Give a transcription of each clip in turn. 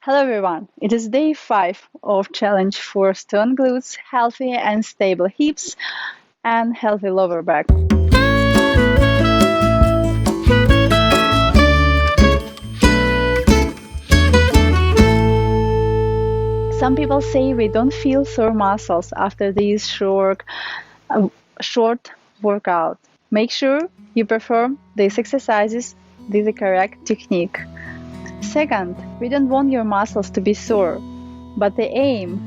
Hello everyone, it is day 5 of challenge for strong glutes, healthy and stable hips, and healthy lower back. Some people say we don't feel sore muscles after these short workout. Make sure you perform these exercises with the correct technique. Second, we don't want your muscles to be sore, but the aim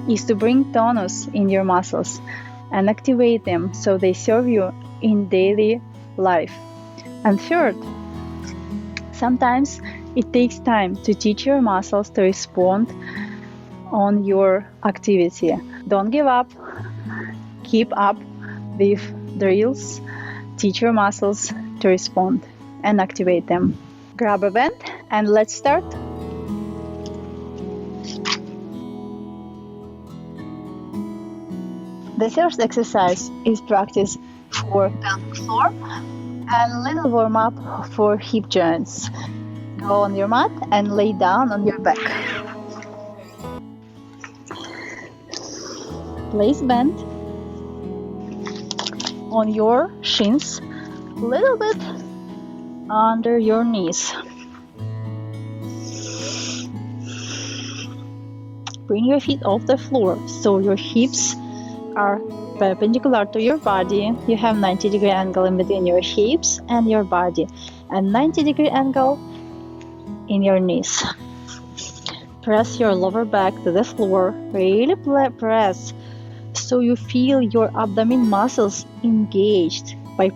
is to bring tonus in your muscles and activate them so they serve you in daily life. And third, sometimes it takes time to teach your muscles to respond on your activity. Don't give up. Keep up with drills. Teach your muscles to respond and activate them. Grab a band and let's start. The first exercise is practice for pelvic floor and little warm up for hip joints. Go on your mat and lay down on your back. Place band on your shins, a little bit under your knees. Bring your feet off the floor so your hips are perpendicular to your body. You have 90-degree angle in between your hips and your body, and 90-degree angle in your knees. Press your lower back to the floor. Really press so you feel your abdomen muscles engaged by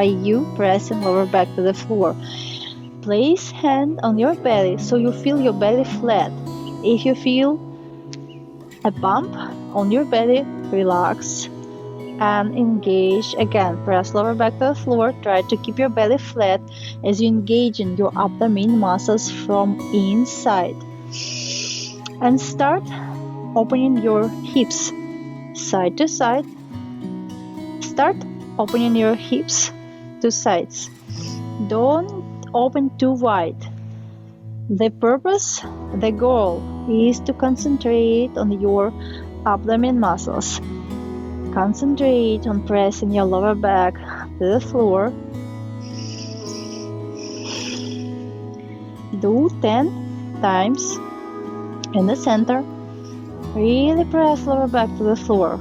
you pressing lower back to the floor. Place hand on your belly so you feel your belly flat. If you feel a bump on your belly, relax and engage again. Press lower back to the floor. Try to keep your belly flat as you engage in your abdomen muscles from inside. And start opening your hips side to side. Start opening your hips to sides. Don't open too wide. The goal is to concentrate on your abdomen muscles. Concentrate on pressing your lower back to the floor. Do 10 times in the center. Really press lower back to the floor.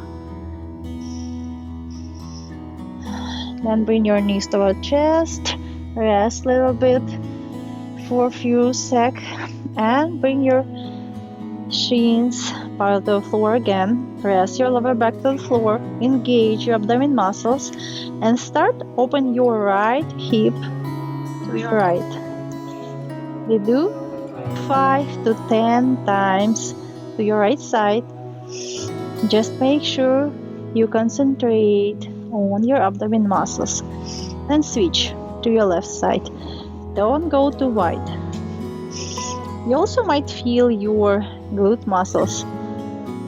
Then bring your knees toward chest. Rest a little bit for a few seconds and bring your shins part of the floor again. Press your lower back to the floor. Engage your abdomen muscles and start open your right hip to your right. We do 5 to 10 times to your right side. Just make sure you concentrate on your abdomen muscles and switch to your left side. Don't go too wide. You also might feel your glute muscles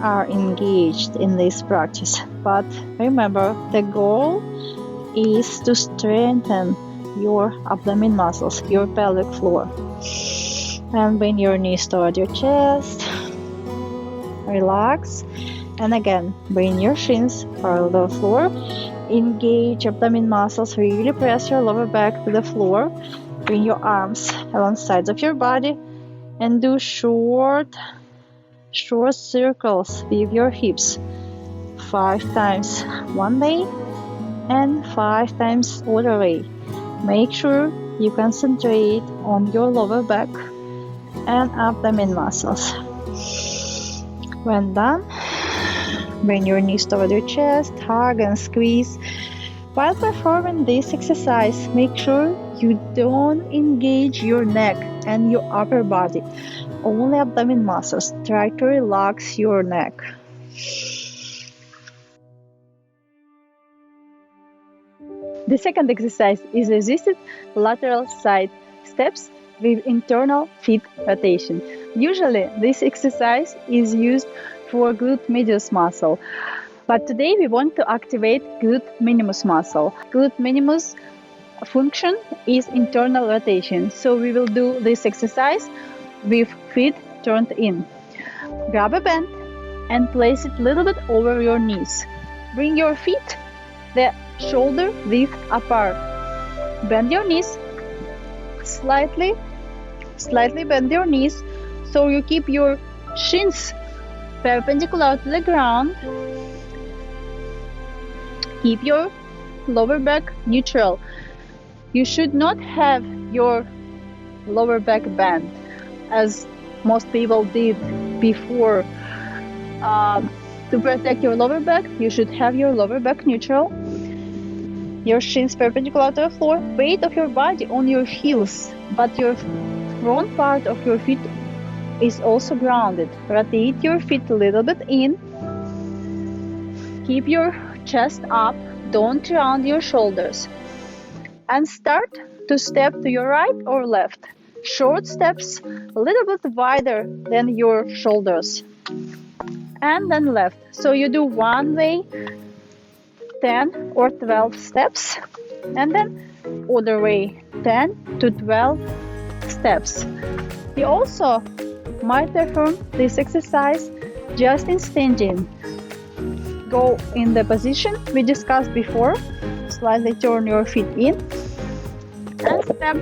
are engaged in this practice, but remember, the goal is to strengthen your abdomen muscles, your pelvic floor. And bring your knees toward your chest. Relax. And again, bring your shins parallel to the floor. Engage abdomen muscles. Really press your lower back to the floor. Bring your arms along sides of your body and do short circles with your hips. 5 times one way and 5 times other way. Make sure you concentrate on your lower back and abdomen muscles. When done, bring your knees toward your chest, hug and squeeze. While performing this exercise, make sure you don't engage your neck and your upper body, only abdomen muscles. Try to relax your neck. The second exercise is resisted lateral side steps with internal feet rotation. Usually, this exercise is used for glute medius muscle, but today we want to activate glute minimus muscle. Glute minimus function is internal rotation, so we will do this exercise with feet turned in. Grab a band and place it a little bit over your knees. Bring your feet the shoulder width apart. Bend your knees slightly bend your knees so you keep your shins perpendicular to the ground. Keep your lower back neutral. You should not have your lower back bent as most people did before. To protect your lower back, you should have your lower back neutral, your shins perpendicular to the floor, weight of your body on your heels, but your front part of your feet is also grounded. Rotate your feet a little bit in. Keep your chest up, don't round your shoulders. And start to step to your right or left. Short steps, a little bit wider than your shoulders. And then left. So you do one way, 10 or 12 steps, and then other way, 10 to 12 steps. You also might perform this exercise just in standing. Go in the position we discussed before, slightly turn your feet in, and step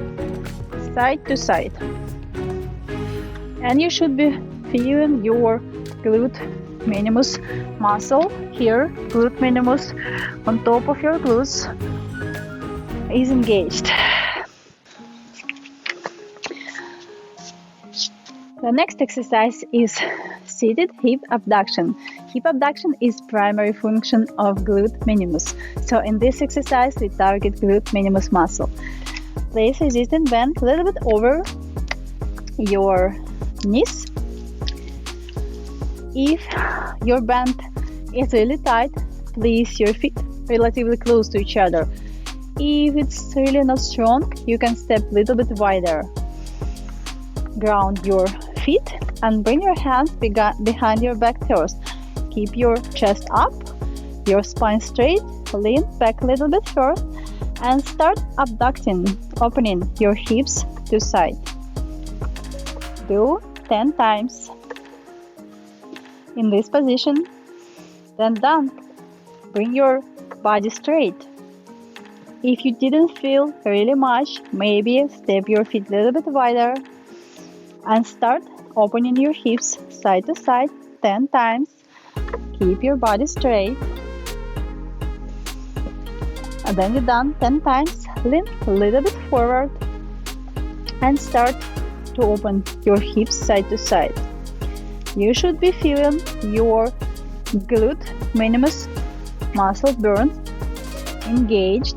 side to side. And you should be feeling your glute minimus muscle here. Glute minimus on top of your glutes is engaged. The next exercise is seated hip abduction. Hip abduction is primary function of glute minimus. So in this exercise, we target glute minimus muscle. Place resistant band a little bit over your knees. If your band is really tight, place your feet relatively close to each other. If it's really not strong, you can step a little bit wider. Ground your feet and bring your hands behind your back first. Keep your chest up, your spine straight, lean back a little bit first, and start abducting, opening your hips to side. Do 10 times in this position. Then done. Bring your body straight. If you didn't feel really much, maybe step your feet a little bit wider and start opening your hips side to side 10 times. Keep your body straight. And then you're done 10 times. Lean a little bit forward and start to open your hips side to side. You should be feeling your glute minimus muscle burn, engaged.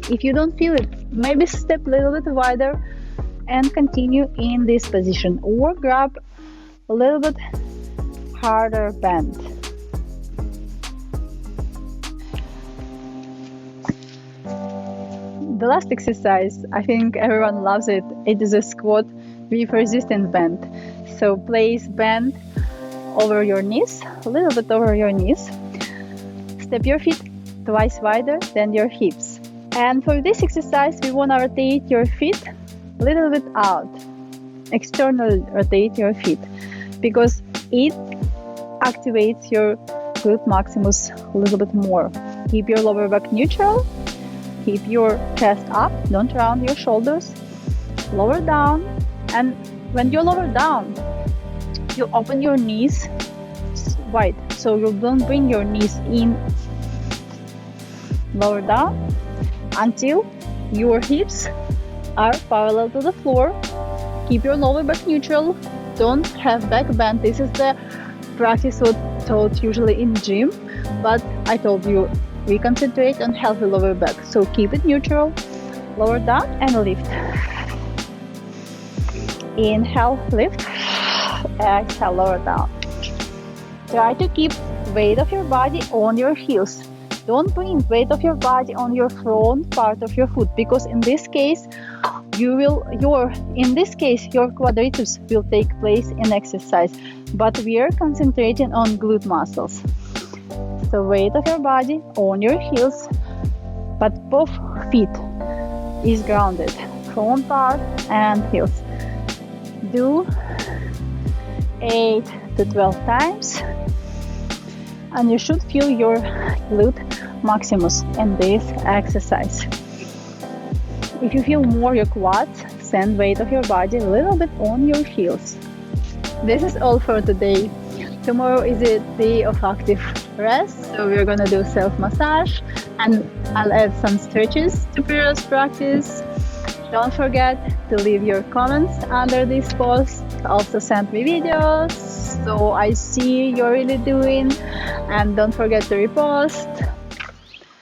If you don't feel it, maybe step a little bit wider and continue in this position, or grab a little bit harder band. The last exercise, I think everyone loves it. It is a squat with resistance band. So place band over your knees, a little bit over your knees. Step your feet twice wider than your hips. And for this exercise, we want to rotate your feet a little bit out. Externally rotate your feet because it activates your glute maximus a little bit more. Keep your lower back neutral. Keep your chest up. Don't round your shoulders. Lower down. And when you lower down, you open your knees wide. So you don't bring your knees in. Lower down until your hips are parallel to the floor. Keep your lower back neutral. Don't have back bend. This is the practice taught usually in gym, but I told you we concentrate on healthy lower back. So keep it neutral. Lower down and lift. Inhale, lift. Exhale, lower down. Try to keep weight of your body on your heels. Don't bring weight of your body on your front part of your foot, because in this case your quadriceps will take place in exercise, but we are concentrating on glute muscles. So weight of your body on your heels, but both feet is grounded, front part and heels. Do 8 to 12 times, and you should feel your glute maximus in this exercise. If you feel more your quads, send weight of your body a little bit on your heels. This is all for today. Tomorrow is a day of active rest, so we're gonna do self-massage, and I'll add some stretches to previous practice. Don't forget to leave your comments under this post. Also send me videos so I see you're really doing, and don't forget to repost.